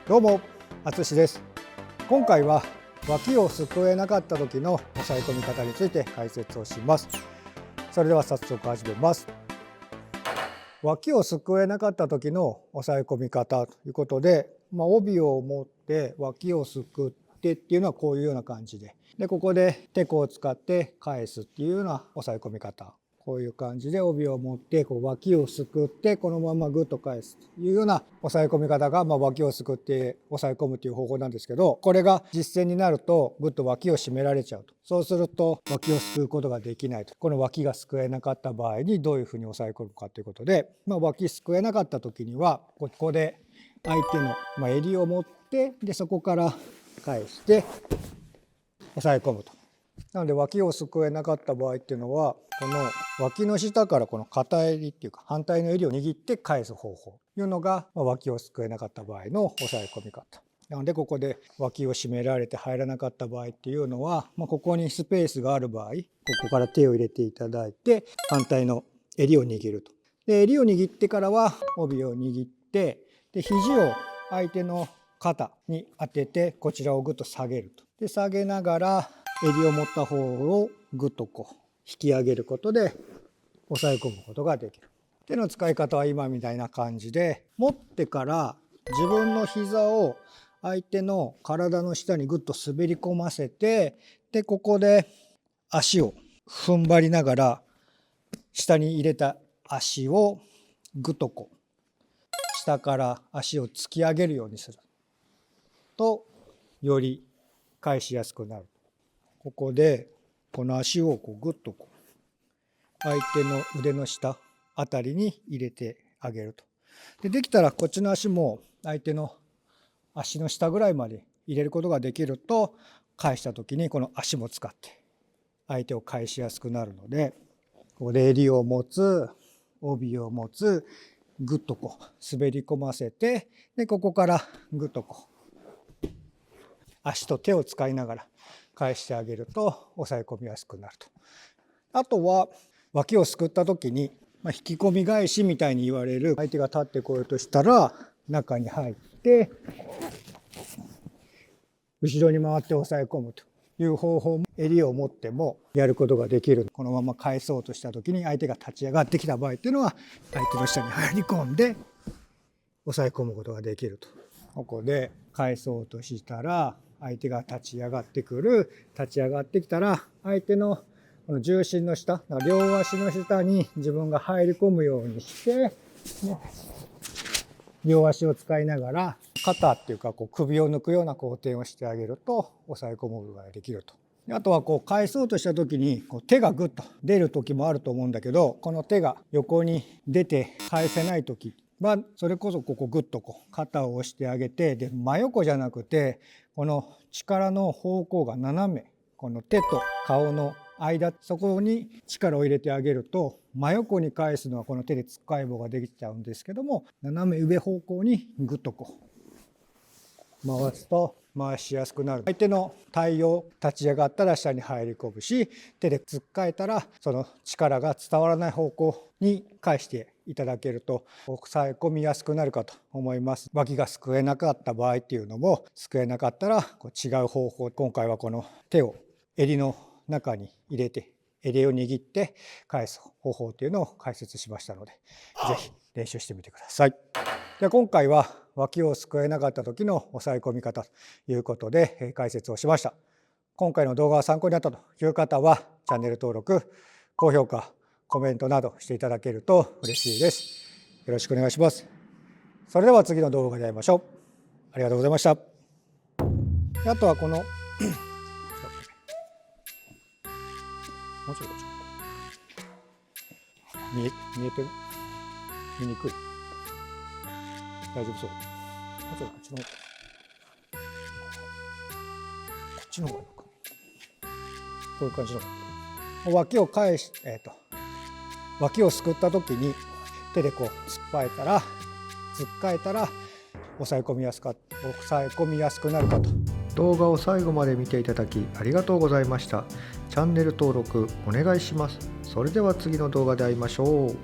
どうも、あつしです。今回は脇をすくえなかった時の押さえ込み方について解説をします。それでは早速始めます。脇をすくえなかった時の押さえ込み方ということで、帯を持って脇をすくってっていうのはこういうような感じで、ここでテコを使って返すっていうような押さえ込み方。こういう感じで帯を持って脇をすくってこのままグッと返すというような押さえ込み方が、脇をすくって押さえ込むという方法なんですけど、これが実践になるとグッと脇を締められちゃうと。そうすると脇をすくうことができないと。この脇がすくえなかった場合にどういうふうに押さえ込むかということで、脇すくえなかった時にはここで相手の襟を持ってそこから返して押さえ込むと。なので脇をすくえなかった場合っていうのは、この脇の下からこの片襟っていうか反対の襟を握って返す方法というのが、脇をすくえなかった場合の押さえ込み方。なのでここで脇を締められて入らなかった場合っていうのは、ここにスペースがある場合、ここから手を入れていただいて反対の襟を握ると。で、襟を握ってからは帯を握って、肘を相手の肩に当ててこちらをぐっと下げると。で、下げながら襟を持った方をぐっと引き上げることで押さえ込むことができる。手の使い方は今みたいな感じで、持ってから自分の膝を相手の体の下にぐっと滑り込ませて、でここで足を踏ん張りながら下に入れた足をぐっと下から足を突き上げるようにするとより返しやすくなる。ここでこの足をぐっと相手の腕の下あたりに入れてあげると。できたらこっちの足も相手の足の下ぐらいまで入れることができると、返した時にこの足も使って相手を返しやすくなるので、ここで襟を持つ、帯を持つ、ぐっと滑り込ませて、でここからぐっと足と手を使いながら返してあげると押さえ込みやすくなると。あとは脇をすくった時に、引き込み返しみたいに言われる、相手が立ってこようとしたら中に入って後ろに回って押さえ込むという方法も襟を持ってもやることができる。このまま返そうとした時に相手が立ち上がってきた場合っていうのは、相手の下に入り込んで押さえ込むことができると。ここで返そうとしたら相手が立ち上がってくる。立ち上がってきたら相手のこの重心の下、両足の下に自分が入り込むようにして、両足を使いながら肩っていうか首を抜くような工程をしてあげると押さえ込むことができると。あとは返そうとした時に手がグッと出る時もあると思うんだけど、この手が横に出て返せない時はそれこそグッと肩を押してあげて、で真横じゃなくてこの力の方向が斜め、この手と顔の間、そこに力を入れてあげると、真横に返すのはこの手でつっかえ棒ができちゃうんですけども、斜め上方向にグッと回すと回しやすくなる。相手の対応、立ち上がったら下に入り込むし、手でつっかえたらその力が伝わらない方向に返していただけると押さえ込みやすくなるかと思います。脇がすくえなかった場合っていうのも、すくえなかったら違う方法、今回はこの手を襟の中に入れて襟を握って返す方法というのを解説しましたので、ぜひ練習してみてください。で、今回は脇をすくえなかった時の押さえ込み方ということで解説をしました。今回の動画が参考になったという方はチャンネル登録、高評価、コメントなどしていただけると嬉しいです。よろしくお願いします。それでは次の動画で会いましょう。ありがとうございました。あとはこのもうちょいこっち見えてる？見にくい？大丈夫そう？あとはこっちの方、こっちの方がいいのか。こういう感じの脇を返し、脇をすくった時に手で突っかえたら押さえ込みやすくなるかと。動画を最後まで見ていただきありがとうございました。チャンネル登録お願いします。それでは次の動画で会いましょう。